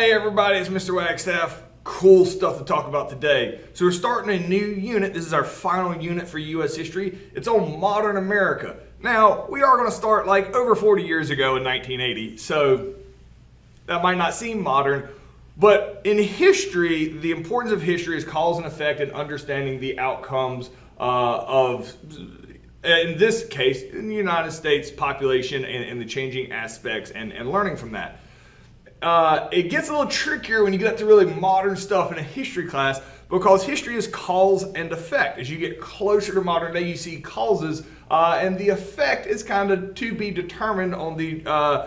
Hey everybody, it's Mr. Wagstaff. Cool stuff to talk about today. So we're starting a new unit. This is our final unit for U.S. history. It's on modern America. Now, we are going to start like over 40 years ago in 1980, so that might not seem modern, but in history, the importance of history is cause and effect and understanding the outcomes of, in this case, in the United States population and the changing aspects and learning from that. It gets a little trickier when you get up to really modern stuff in a history class because history is cause and effect. As you get closer to modern day, you see causes, and the effect is kind of to be determined on the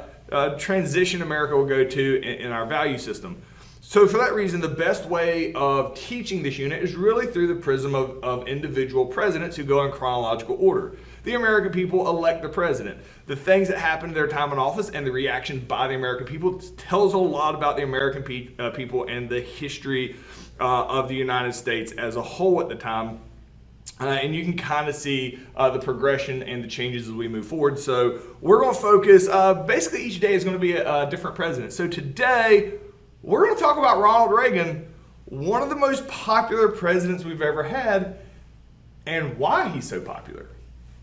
transition America will go to in our value system. So for that reason, the best way of teaching this unit is really through the prism of individual presidents who go in chronological order. The American people elect the president. The things that happen in their time in office and the reaction by the American people tells a lot about the American people and the history of the United States as a whole at the time. And you can kind of see the progression and the changes as we move forward. So we're going to focus, basically each day is going to be a different president. So today, we're going to talk about Ronald Reagan, one of the most popular presidents we've ever had, and why he's so popular.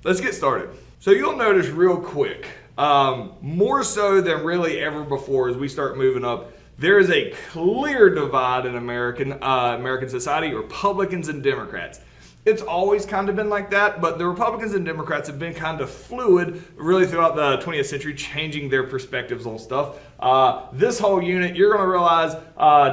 Let's get started. So you'll notice real quick, more so than really ever before as we start moving up, there is a clear divide in American society, Republicans and Democrats. It's always kind of been like that, but the Republicans and Democrats have been kind of fluid really throughout the 20th century, changing their perspectives on stuff. This whole unit, you're going to realize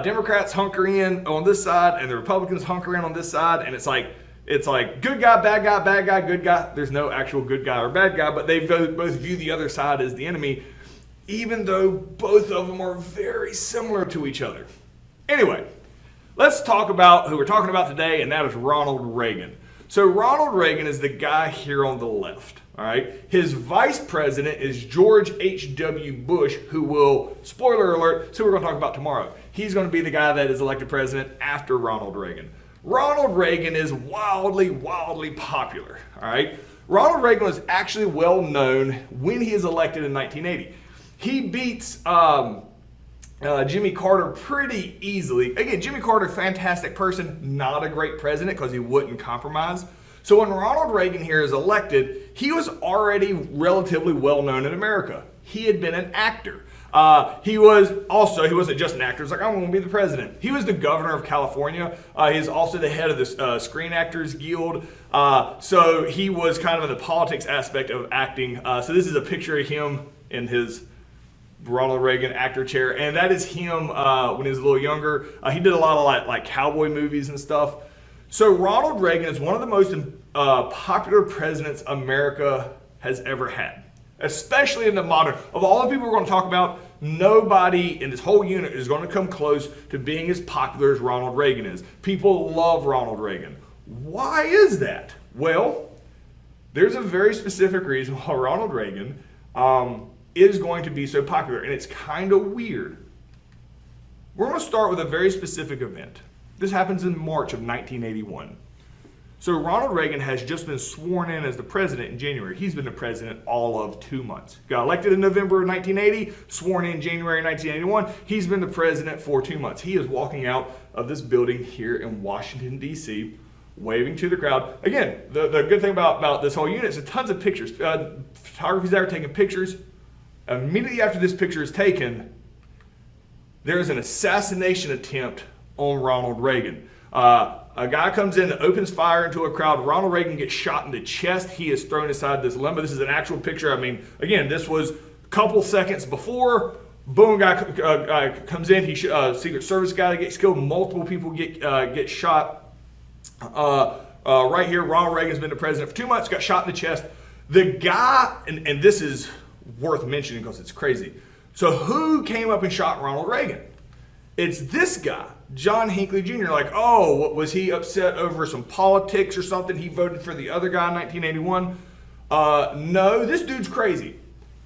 Democrats hunker in on this side and the Republicans hunker in on this side, and it's like good guy, bad guy, good guy. There's no actual good guy or bad guy, but they both view the other side as the enemy, even though both of them are very similar to each other. Anyway, let's talk about who we're talking about today, and that is Ronald Reagan. So Ronald Reagan is the guy here on the left, all right? His vice president is George H.W. Bush, who will, spoiler alert, so we're going to talk about tomorrow. He's going to be the guy that is elected president after Ronald Reagan. Ronald Reagan is wildly popular, all right? Ronald Reagan was actually well known when he is elected in 1980. He beats Jimmy Carter pretty easily. Again, Jimmy Carter, fantastic person, not a great president because he wouldn't compromise. So when Ronald Reagan here is elected, he was already relatively well known in America. He had been an actor. He wasn't just an actor. He was like, I'm going to be the president. He was the governor of California. He's also the head of the Screen Actors Guild. So he was kind of in the politics aspect of acting. So this is a picture of him in his Ronald Reagan actor chair. And that is him when he was a little younger. He did a lot of like cowboy movies and stuff. So Ronald Reagan is one of the most popular presidents America has ever had. Especially in the modern, of all the people we're going to talk about, nobody in this whole unit is going to come close to being as popular as Ronald Reagan is. People love Ronald Reagan. Why is that? Well, there's a very specific reason why Ronald Reagan is going to be so popular, and it's kind of weird. We're going to start with a very specific event. This happens in March of 1981. So Ronald Reagan has just been sworn in as the president in January. He's been the president all of 2 months. Got elected in November of 1980, sworn in January 1981. He's been the president for 2 months. He is walking out of this building here in Washington, D.C., waving to the crowd. Again, the good thing about this whole unit is tons of pictures. Photography's there taking pictures. Immediately after this picture is taken, there is an assassination attempt on Ronald Reagan. A guy comes in and opens fire into a crowd. Ronald Reagan gets shot in the chest. He is thrown aside this limo. This is an actual picture. I mean, again, this was a couple seconds before. Boom, guy comes in. Secret Service guy gets killed. Multiple people get shot. Right here, Ronald Reagan's been the president for 2 months. Got shot in the chest. The guy, and this is worth mentioning because it's crazy. So who came up and shot Ronald Reagan? It's this guy, John Hinckley Jr. Like, oh, what, was he upset over some politics or something? He voted for the other guy in 1981. No, this dude's crazy.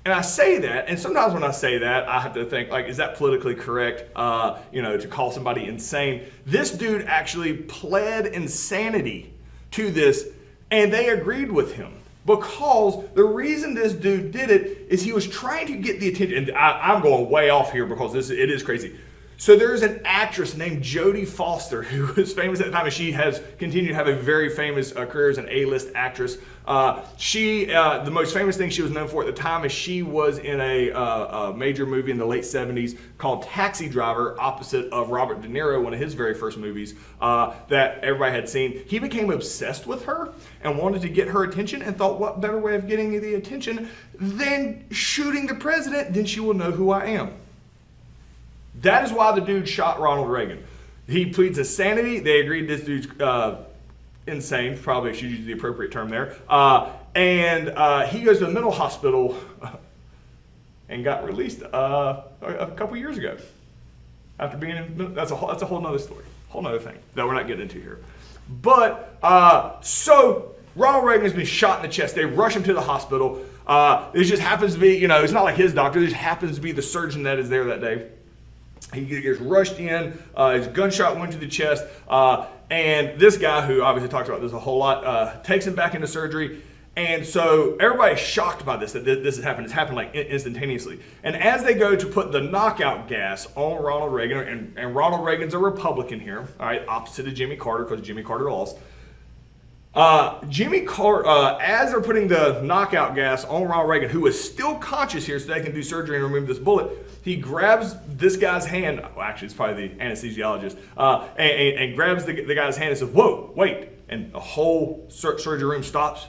And I say that, and sometimes when I say that, I have to think, like, is that politically correct, to call somebody insane? This dude actually pled insanity to this, and they agreed with him. Because the reason this dude did it is he was trying to get the attention, and I'm going way off here because it is crazy. So there's an actress named Jodie Foster who was famous at the time, and she has continued to have a very famous career as an A-list actress. The most famous thing she was known for at the time is she was in a major movie in the late 70s called Taxi Driver, opposite of Robert De Niro, one of his very first movies that everybody had seen. He became obsessed with her and wanted to get her attention and thought, what better way of getting the attention than shooting the president? Then she will know who I am. That is why the dude shot Ronald Reagan. He pleads insanity. They agreed this dude's insane. Probably should use the appropriate term there. And he goes to the mental hospital and got released a couple years ago. After being in, that's a whole nother story, whole nother thing that we're not getting into here. But so Ronald Reagan has been shot in the chest. They rush him to the hospital. It just happens to be, it's not like his doctor. It just happens to be the surgeon that is there that day. He gets rushed in, his gunshot went to the chest, and this guy, who obviously talks about this a whole lot, takes him back into surgery. And so everybody's shocked by this, that this has happened. It's happened like instantaneously. And as they go to put the knockout gas on Ronald Reagan, and Ronald Reagan's a Republican here, all right, opposite of Jimmy Carter, because Jimmy Carter lost. Jimmy Carter, as they're putting the knockout gas on Ronald Reagan, who is still conscious here so they can do surgery and remove this bullet, he grabs this guy's hand, well, actually it's probably the anesthesiologist, and grabs the guy's hand and says, whoa, wait. And the whole surgery room stops,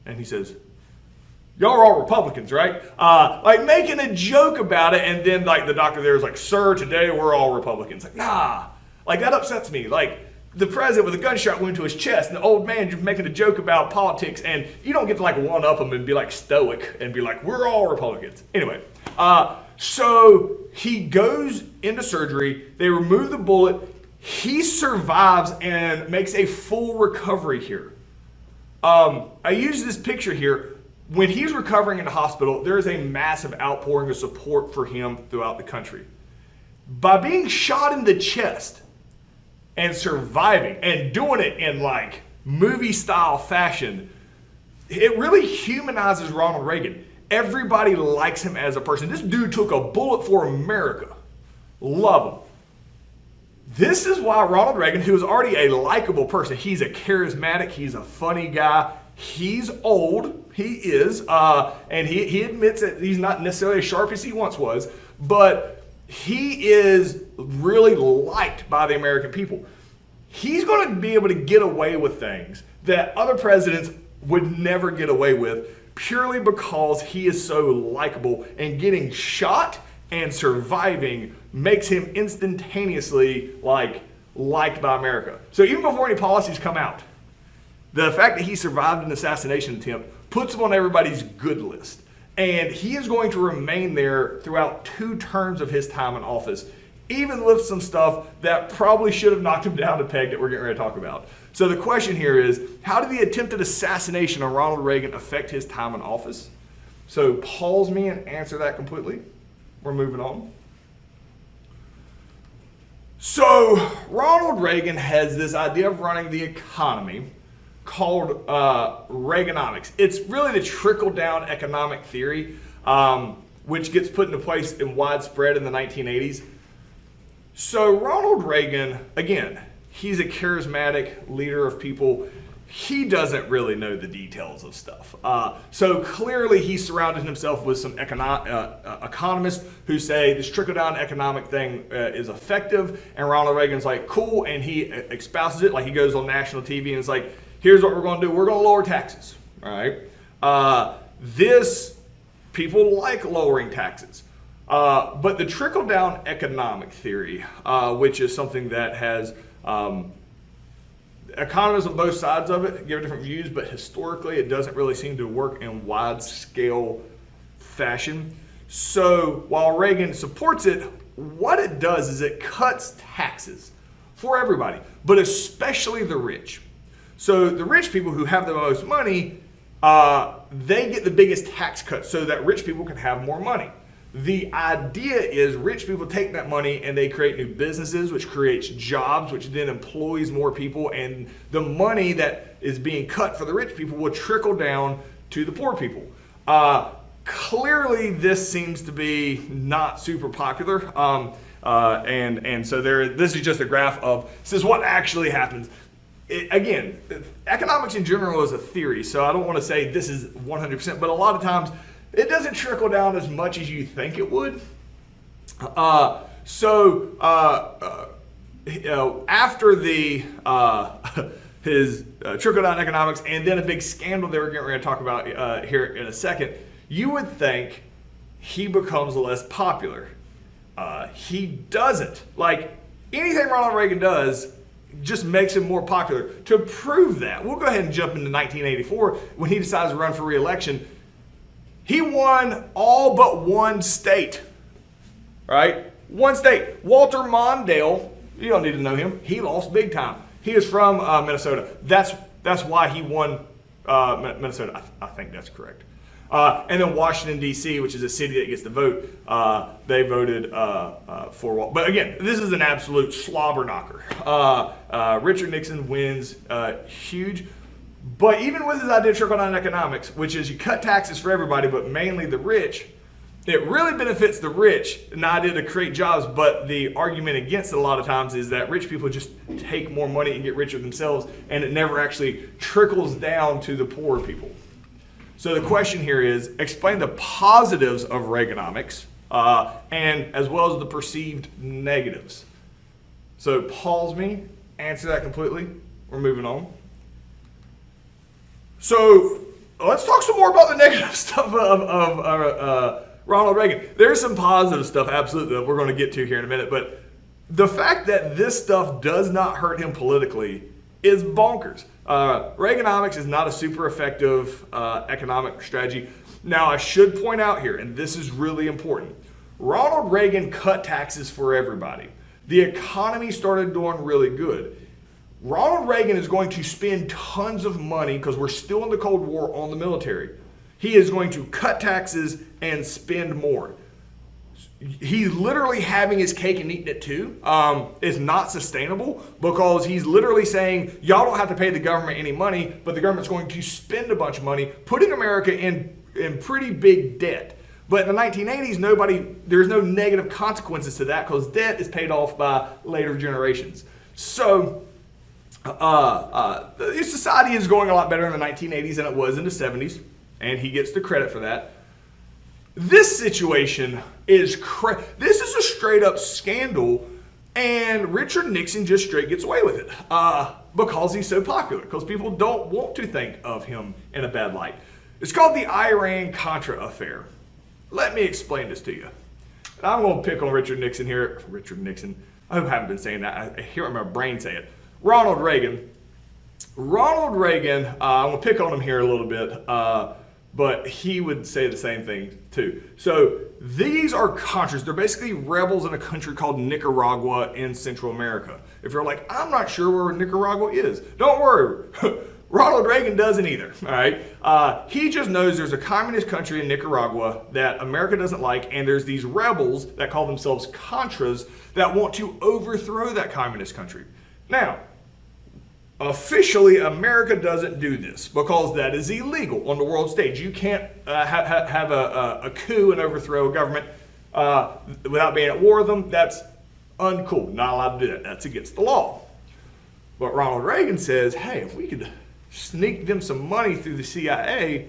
and he says, y'all are all Republicans, right? Like making a joke about it, and then like the doctor there is like, sir, today we're all Republicans. Like, nah, like that upsets me. Like, the president with a gunshot wound to his chest, and the old man just making a joke about politics, and you don't get to like one up him and be like stoic and be like, we're all Republicans. Anyway, so he goes into surgery, they remove the bullet, he survives and makes a full recovery here. I use this picture here. When he's recovering in the hospital, there is a massive outpouring of support for him throughout the country. By being shot in the chest, and surviving and doing it in like movie style fashion, it really humanizes Ronald Reagan. Everybody likes him as a person. This dude took a bullet for America. Love him. This is why Ronald Reagan, who is already a likable person, he's a charismatic, he's a funny guy, he's old, he is, and he admits that he's not necessarily as sharp as he once was, but he is really liked by the American people. He's going to be able to get away with things that other presidents would never get away with purely because he is so likable, and getting shot and surviving makes him instantaneously liked by America. So even before any policies come out, the fact that he survived an assassination attempt puts him on everybody's good list. And he is going to remain there throughout 2 terms of his time in office, even with some stuff that probably should have knocked him down a peg that we're getting ready to talk about. So the question here is, how did the attempted assassination of Ronald Reagan affect his time in office? So pause me and answer that completely. We're moving on. So Ronald Reagan has this idea of running the economy called Reaganomics. It's really the trickle-down economic theory, which gets put into place and widespread in the 1980s. So Ronald Reagan, again, he's a charismatic leader of people. He doesn't really know the details of stuff. So clearly he surrounded himself with some economists who say this trickle-down economic thing is effective, and Ronald Reagan's like, cool, and he espouses it. Like, he goes on national TV and it's like, here's what we're going to do. We're going to lower taxes, all right? People like lowering taxes. But the trickle-down economic theory, which is something that has economists on both sides of it give different views, but historically it doesn't really seem to work in wide-scale fashion. So while Reagan supports it, what it does is it cuts taxes for everybody, but especially the rich. So the rich people who have the most money, they get the biggest tax cuts so that rich people can have more money. The idea is rich people take that money and they create new businesses, which creates jobs, which then employs more people, and the money that is being cut for the rich people will trickle down to the poor people. Clearly, this seems to be not super popular. And so this is just a graph of, this is what actually happens. Again, economics in general is a theory, so I don't want to say this is 100%, but a lot of times it doesn't trickle down as much as you think it would. After his trickle-down economics and then a big scandal that we're going to talk about here in a second, you would think he becomes less popular. He doesn't. Like, anything Ronald Reagan does just makes him more popular. To prove that, we'll go ahead and jump into 1984 when he decides to run for re-election. He won all but one state, right? One state. Walter Mondale, you don't need to know him. He lost big time. He is from Minnesota. That's why he won Minnesota. I think that's correct. And then Washington, D.C., which is a city that gets the vote, they voted for Walt. But again, this is an absolute slobber knocker. Richard Nixon wins huge. But even with his idea of trickle-down economics, which is you cut taxes for everybody, but mainly the rich, it really benefits the rich, an idea to create jobs, but the argument against it a lot of times is that rich people just take more money and get richer themselves, and it never actually trickles down to the poorer people. So the question here is, explain the positives of Reaganomics, and as well as the perceived negatives. So pause me, answer that completely. We're moving on. So let's talk some more about the negative stuff of Ronald Reagan. There's some positive stuff, absolutely, that we're going to get to here in a minute. But the fact that this stuff does not hurt him politically is bonkers. Reaganomics is not a super effective economic strategy. Now, I should point out here, and this is really important, Ronald Reagan cut taxes for everybody. The economy started doing really good. Ronald Reagan is going to spend tons of money, because we're still in the Cold War, on the military. He is going to cut taxes and spend more. He's literally having his cake and eating it too. It's not sustainable, because he's literally saying, y'all don't have to pay the government any money, but the government's going to spend a bunch of money, putting America in pretty big debt. But in the 1980s, there's no negative consequences to that, because debt is paid off by later generations. So society is going a lot better in the 1980s than it was in the 70s, and he gets the credit for that. This situation is this is a straight up scandal, and Richard Nixon just straight gets away with it because he's so popular, because people don't want to think of him in a bad light. It's called the Iran-Contra Affair. Let me explain this to you. And I'm going to pick on Richard Nixon here. Richard Nixon. I hope I haven't been saying that. I hear it in my brain say it. Ronald Reagan. I'm going to pick on him here a little bit. But he would say the same thing too. So these are Contras. They're basically rebels in a country called Nicaragua in Central America. If you're like, I'm not sure where Nicaragua is, don't worry. Ronald Reagan doesn't either. All right. He just knows there's a communist country in Nicaragua that America doesn't like, and there's these rebels that call themselves Contras that want to overthrow that communist country. Now, officially, America doesn't do this because that is illegal on the world stage. You can't have a coup and overthrow a government without being at war with them. That's uncool. Not allowed to do that. That's against the law. But Ronald Reagan says, hey, if we could sneak them some money through the CIA,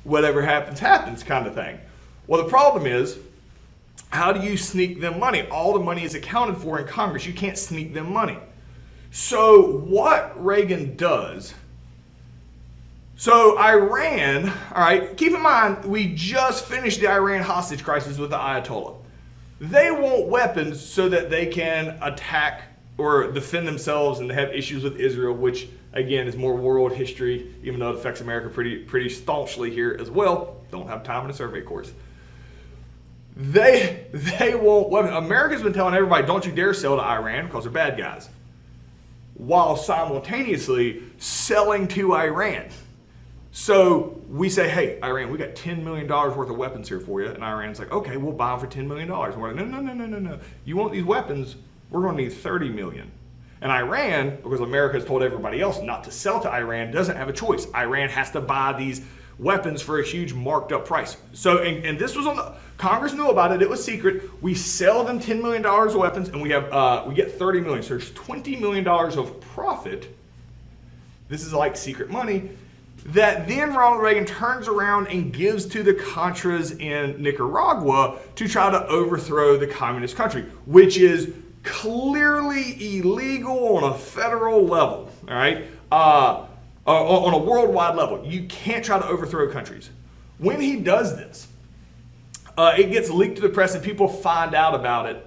whatever happens, happens kind of thing. Well, the problem is, how do you sneak them money? All the money is accounted for in Congress. You can't sneak them money. So what Reagan does, so Iran, all right, keep in mind, we just finished the Iran hostage crisis with the Ayatollah. They want weapons so that they can attack or defend themselves, and they have issues with Israel, which again is more world history, even though it affects America pretty staunchly here as well. Don't have time in a survey course. They want weapons. America's been telling everybody, don't you dare sell to Iran because they're bad guys, while simultaneously selling to Iran. So we say, hey, Iran, we got $10 million worth of weapons here for you. And Iran's like, okay, we'll buy them for $10 million. And we're like, no. You want these weapons? We're going to need $30 million. And Iran, because America has told everybody else not to sell to Iran, doesn't have a choice. Iran has to buy these weapons for a huge marked up price. So, and this was on the, Congress knew about it, it was secret. We sell them $10 million of weapons and we get $30 million. So there's $20 million of profit. This is like secret money that then Ronald Reagan turns around and gives to the Contras in Nicaragua to try to overthrow the communist country, which is clearly illegal on a federal level, all right? On a worldwide level. You can't try to overthrow countries. When he does this, it gets leaked to the press and people find out about it.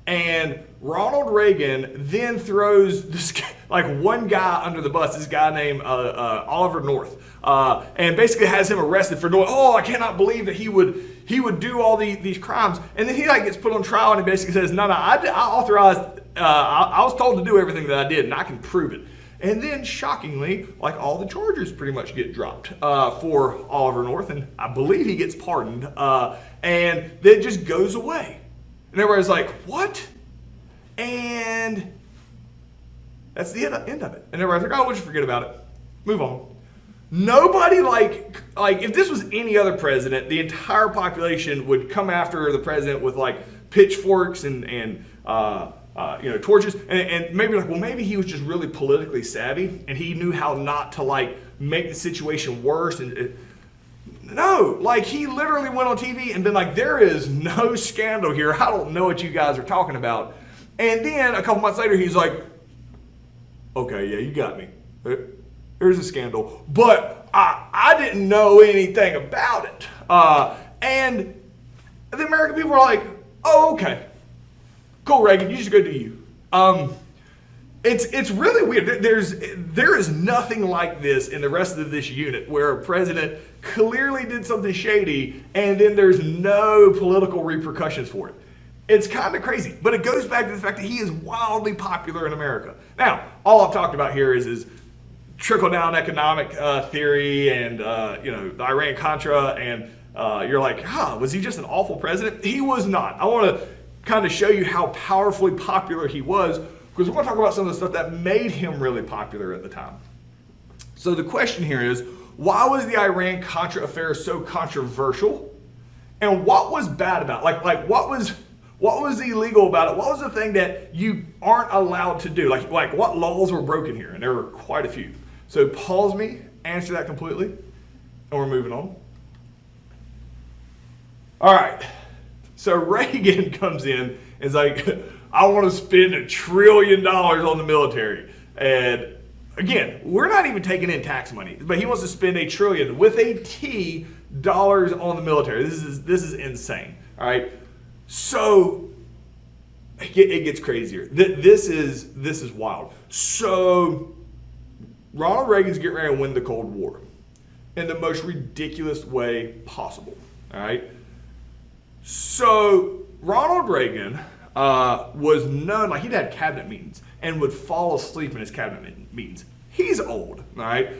And Ronald Reagan then throws this, like one guy under the bus, this guy named Oliver North, and basically has him arrested for doing, oh, I cannot believe that he would do all these crimes. And then he like gets put on trial and he basically says, no, I authorized, I was told to do everything that I did and I can prove it. And then shockingly, like all the charges pretty much get dropped for Oliver North, and I believe he gets pardoned, and it just goes away. And everybody's like, what? And that's the end of it. And everybody's like, oh, we'll just forget about it. Move on. Nobody like if this was any other president, the entire population would come after the president with like pitchforks and torches, and maybe like, well, maybe he was just really politically savvy and he knew how not to like make the situation worse. No, like he literally went on TV and been like, there is no scandal here. I don't know what you guys are talking about. And then a couple months later, he's like, okay, yeah, you got me. There's a scandal, but I didn't know anything about it. And the American people are like, oh, okay. Cool, Reagan, you just go do you. It's really weird. There is nothing like this in the rest of this unit where a president clearly did something shady and then there's no political repercussions for it. It's kind of crazy, but it goes back to the fact that he is wildly popular in America. Now, all I've talked about here is trickle-down economic theory and the Iran-Contra, and you're like, was he just an awful president? He was not. I want to kind of show you how powerfully popular he was, because we're going to talk about some of the stuff that made him really popular at the time. So the question here is, why was the Iran-Contra affair so controversial? And what was bad about it? Like what was illegal about it? What was the thing that you aren't allowed to do? Like what laws were broken here? And there were quite a few. So pause me, answer that completely, and we're moving on. All right. So Reagan comes in and is like, I want to spend $1 trillion on the military. And again, we're not even taking in tax money, but he wants to spend $1 trillion with a T dollars on the military. This is insane. All right. So it gets crazier. This is wild. So Ronald Reagan's getting ready to win the Cold War in the most ridiculous way possible. All right. So Ronald Reagan was known, like he'd had cabinet meetings and would fall asleep in his cabinet meetings. He's old, all right?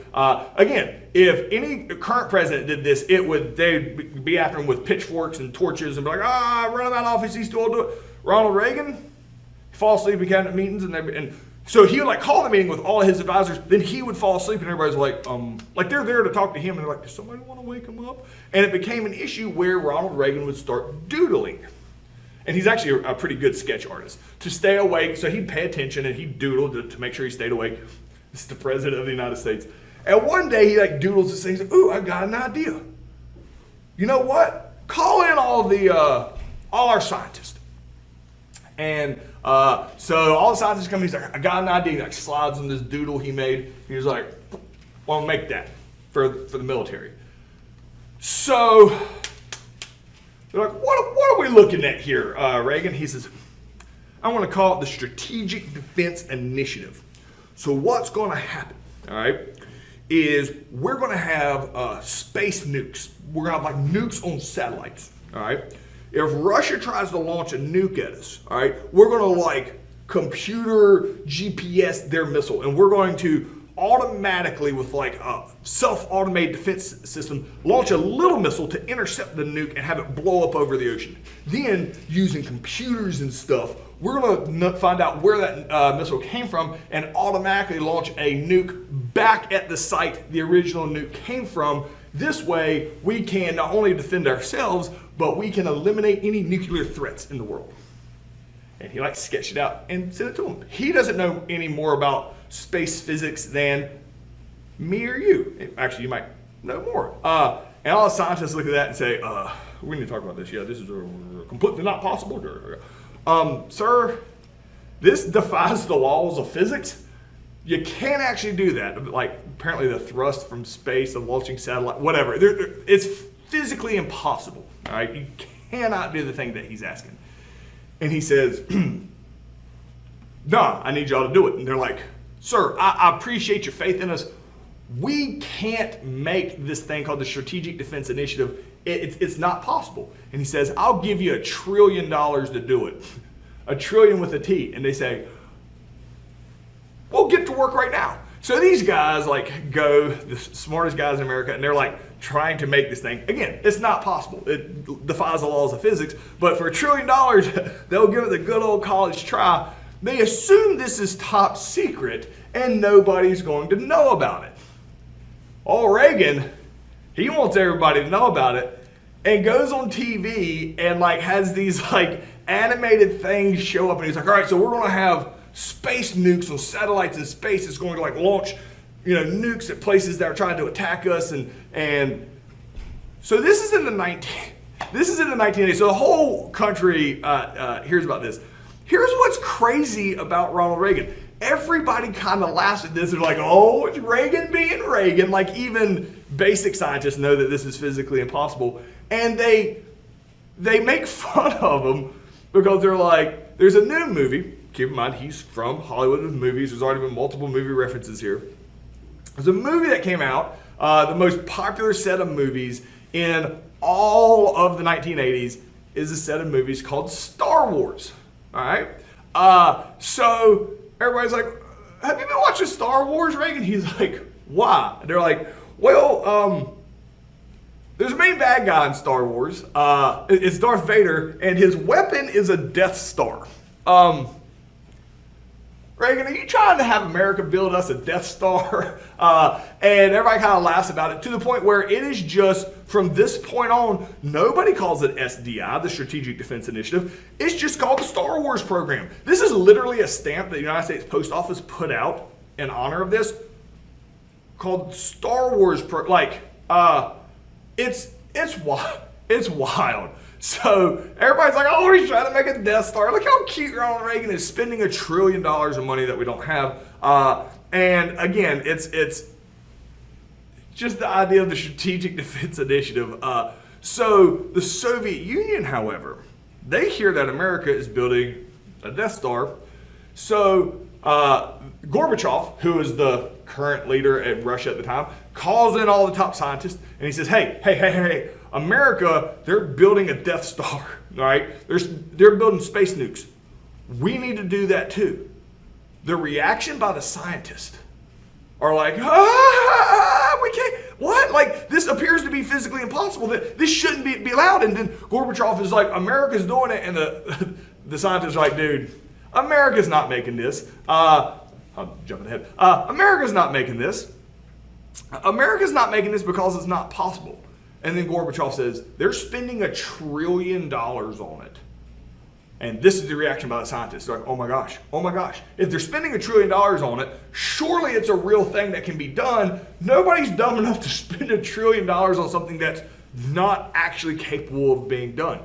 Again, if any current president did this, they'd be after him with pitchforks and torches and be like, run him out of office, he's too old to do it. Ronald Reagan, fall asleep in cabinet meetings, and so he would like call the meeting with all of his advisors, then he would fall asleep and everybody's like they're there to talk to him and they're like, does somebody want to wake him up? And it became an issue where Ronald Reagan would start doodling. And he's actually a pretty good sketch artist. To stay awake, so he'd pay attention and he'd doodle to make sure he stayed awake. This is the president of the United States. And one day he like doodles this thing, he's like, ooh, I got an idea. You know what? Call in all our scientists. And so all the scientists come, he's like, I got an idea. He like slides on this doodle he made. He was like, well, I'll make that for the military. So they're like, what are we looking at here, Reagan? He says, I want to call it the Strategic Defense Initiative. So what's going to happen, all right, is we're going to have space nukes. We're going to have like nukes on satellites, all right? If Russia tries to launch a nuke at us, all right, we're going to like computer GPS their missile, and we're going to automatically, with like a self-automated defense system, launch a little missile to intercept the nuke and have it blow up over the ocean. Then, using computers and stuff, we're gonna find out where that missile came from and automatically launch a nuke back at the site the original nuke came from. This way, we can not only defend ourselves, but we can eliminate any nuclear threats in the world. And he like sketched it out and sent it to him. He doesn't know any more about space physics than me or you. Actually, you might know more. And all the scientists look at that and say, we need to talk about this. Yeah, this is completely not possible. Sir, this defies the laws of physics. You can't actually do that. Like, apparently the thrust from space, the launching satellite, whatever. It's physically impossible. All right, you cannot do the thing that he's asking. And he says, nah, I need y'all to do it. And they're like, sir, I appreciate your faith in us. We can't make this thing called the Strategic Defense Initiative. It's not possible. And he says, I'll give you $1 trillion to do it. $1 trillion with a T. And they say, we'll get to work right now. So these guys like go, the smartest guys in America, and they're like trying to make this thing. Again, it's not possible. It defies the laws of physics. But for $1 trillion, they'll give it the good old college try. They assume this is top secret and nobody's going to know about it. Oh, Reagan, he wants everybody to know about it and goes on TV and like has these like animated things show up, and he's like, all right, so we're going to have space nukes on satellites in space. It's going to like launch, nukes at places that are trying to attack us, and so this is in the 1980s. So the whole country hears about this. Here's what's crazy about Ronald Reagan. Everybody kind of laughs at this. They're like, oh, it's Reagan being Reagan. Like even basic scientists know that this is physically impossible, and they make fun of him because they're like, there's a new movie. Keep in mind, he's from Hollywood with movies. There's already been multiple movie references here. There's a movie that came out, the most popular set of movies in all of the 1980s is a set of movies called Star Wars. All right? So everybody's like, have you been watching Star Wars, Reagan? He's like, why? And they're like, well, there's a main bad guy in Star Wars. It's Darth Vader, and his weapon is a Death Star. Reagan, are you trying to have America build us a Death Star? And everybody kind of laughs about it to the point where it is just, from this point on, nobody calls it SDI, the Strategic Defense Initiative. It's just called the Star Wars program. This is literally a stamp that the United States Post Office put out in honor of this called Star Wars it's wild. So everybody's like, oh, he's trying to make a Death Star. Look how cute Ronald Reagan is, spending $1 trillion of money that we don't have. And again, it's just the idea of the Strategic Defense Initiative. So the Soviet Union, however, they hear that America is building a Death Star. So Gorbachev, who is the current leader at Russia at the time, calls in all the top scientists, and he says, hey, America, they're building a Death Star, all right? They're building space nukes. We need to do that too. The reaction by the scientists are like, we can't, what? Like, this appears to be physically impossible. This shouldn't be allowed. And then Gorbachev is like, America's doing it. And the scientists are like, dude, America's not making this. I'm jumping ahead. America's not making this. America's not making this because it's not possible. And then Gorbachev says, they're spending $1 trillion on it. And this is the reaction by the scientists. They're like, oh my gosh. If they're spending $1 trillion on it, surely it's a real thing that can be done. Nobody's dumb enough to spend $1 trillion on something that's not actually capable of being done.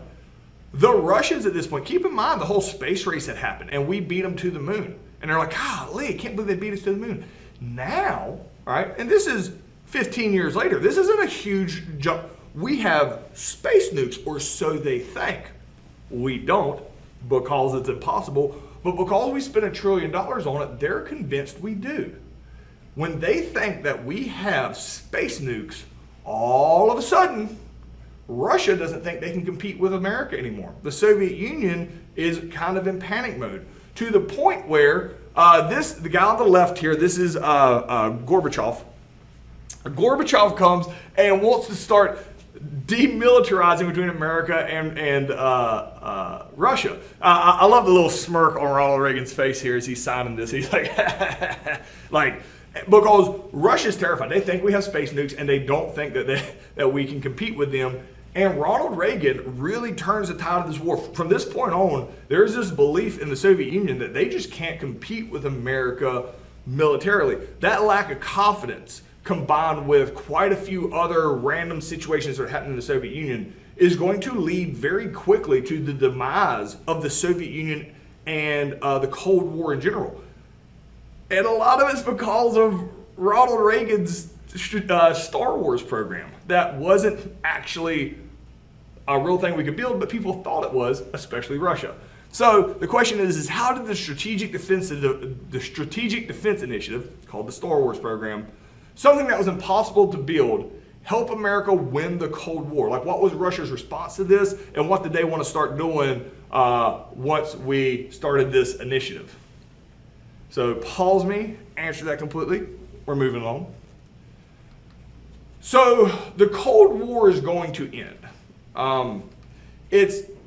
The Russians at this point, keep in mind the whole space race had happened and we beat them to the moon. And they're like, golly, I can't believe they beat us to the moon. Now, all right, and this is 15 years later. This isn't a huge jump. We have space nukes, or so they think. We don't, because it's impossible. But because we spent $1 trillion on it, they're convinced we do. When they think that we have space nukes, all of a sudden, Russia doesn't think they can compete with America anymore. The Soviet Union is kind of in panic mode, to the point where The guy on the left here, this is Gorbachev. Gorbachev comes and wants to start demilitarizing between America and Russia. I love the little smirk on Ronald Reagan's face here as he's signing this. He's like, because Russia's terrified. They think we have space nukes, and they don't think that we can compete with them. And Ronald Reagan really turns the tide of this war. From this point on, there's this belief in the Soviet Union that they just can't compete with America militarily. That lack of confidence, combined with quite a few other random situations that are happening in the Soviet Union, is going to lead very quickly to the demise of the Soviet Union and the Cold War in general. And a lot of it's because of Ronald Reagan's Star Wars program. That wasn't actually a real thing we could build, but people thought it was, especially Russia. So the question is how did the Strategic Defense Initiative, called the Star Wars program, something that was impossible to build, help America win the Cold War? Like, what was Russia's response to this, and what did they want to start doing once we started this initiative? So pause me, answer that completely. We're moving on. So the Cold War is going to end. It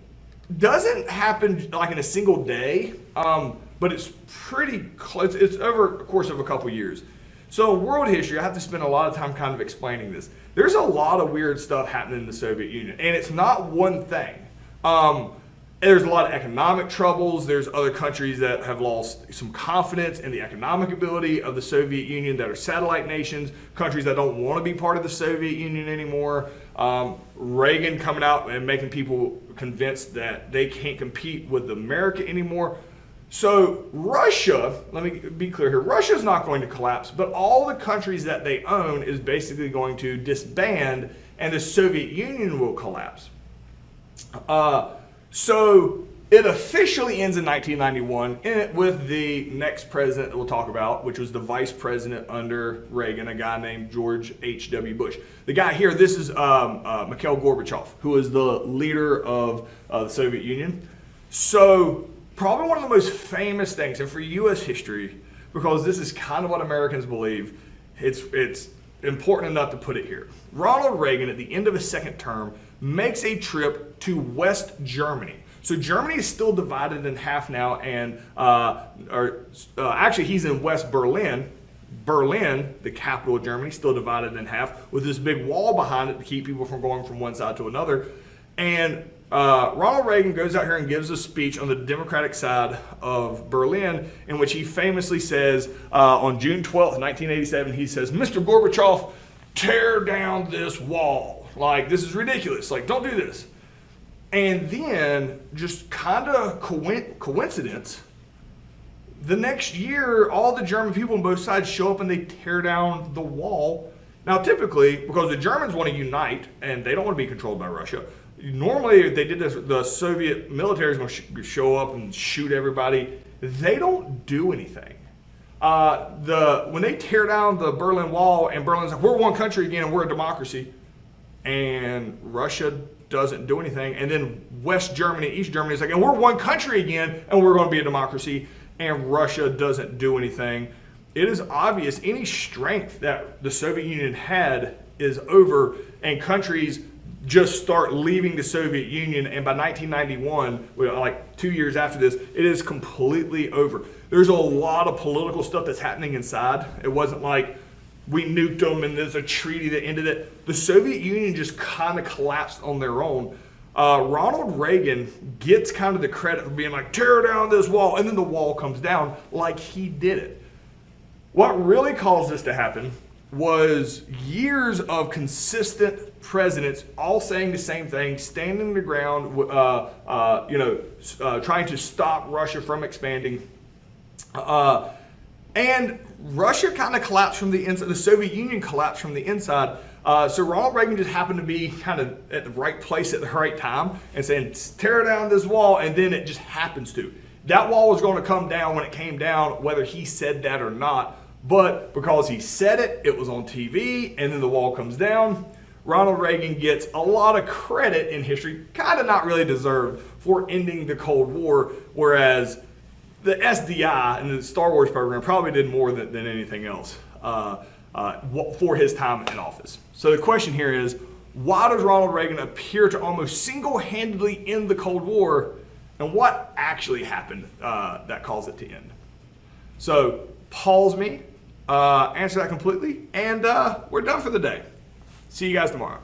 doesn't happen like in a single day, but it's pretty close. It's over the course of a couple years. So in world history, I have to spend a lot of time kind of explaining this. There's a lot of weird stuff happening in the Soviet Union, and it's not one thing. There's a lot of economic troubles. There's other countries that have lost some confidence in the economic ability of the Soviet Union that are satellite nations, countries that don't want to be part of the Soviet Union anymore. Reagan coming out and making people convinced that they can't compete with America anymore. So Russia, let me be clear here, Russia's not going to collapse, but all the countries that they own is basically going to disband, and the Soviet Union will collapse. So it officially ends in 1991 with the next president that we'll talk about, which was the vice president under Reagan, a guy named George H.W. Bush. The guy here, this is Mikhail Gorbachev, who is the leader of the Soviet Union. So probably one of the most famous things, and for U.S. history, because this is kind of what Americans believe, it's important enough to put it here. Ronald Reagan, at the end of his second term, makes a trip to West Germany. So Germany is still divided in half now, and actually he's in West Berlin. Berlin, the capital of Germany, still divided in half with this big wall behind it to keep people from going from one side to another. And Ronald Reagan goes out here and gives a speech on the Democratic side of Berlin, in which he famously says, on June 12th, 1987, he says, "Mr. Gorbachev, tear down this wall. Like, this is ridiculous. Like, don't do this." And then, just kind of coincidence, the next year, all the German people on both sides show up and they tear down the wall. Now, typically, because the Germans want to unite and they don't want to be controlled by Russia, normally if they did this, the Soviet military is going to show up and shoot everybody. They don't do anything. When they tear down the Berlin Wall and Berlin's like, we're one country again and we're a democracy, and Russia doesn't do anything, and then West Germany, East Germany is like, and we're one country again and we're going to be a democracy, and Russia doesn't do anything. It is obvious any strength that the Soviet Union had is over, and countries just start leaving the Soviet Union, and by 1991, like 2 years after this, it is completely over. There's a lot of political stuff that's happening inside. It wasn't like we nuked them and there's a treaty that ended it. The Soviet Union just kind of collapsed on their own. Ronald Reagan gets kind of the credit for being like, tear down this wall, and then the wall comes down like he did it. What really caused this to happen was years of consistent presidents all saying the same thing, standing the ground, trying to stop Russia from expanding. And Russia kind of collapsed from the inside. The Soviet Union collapsed from the inside. So Ronald Reagan just happened to be kind of at the right place at the right time and saying, tear down this wall, and then it just happens to. That wall was going to come down when it came down, whether he said that or not. But because he said it, it was on TV, and then the wall comes down. Ronald Reagan gets a lot of credit in history, kind of not really deserved, for ending the Cold War, whereas the SDI and the Star Wars program probably did more than anything else for his time in office. So the question here is, why does Ronald Reagan appear to almost single-handedly end the Cold War, and what actually happened that caused it to end? So pause me, answer that completely, and we're done for the day. See you guys tomorrow.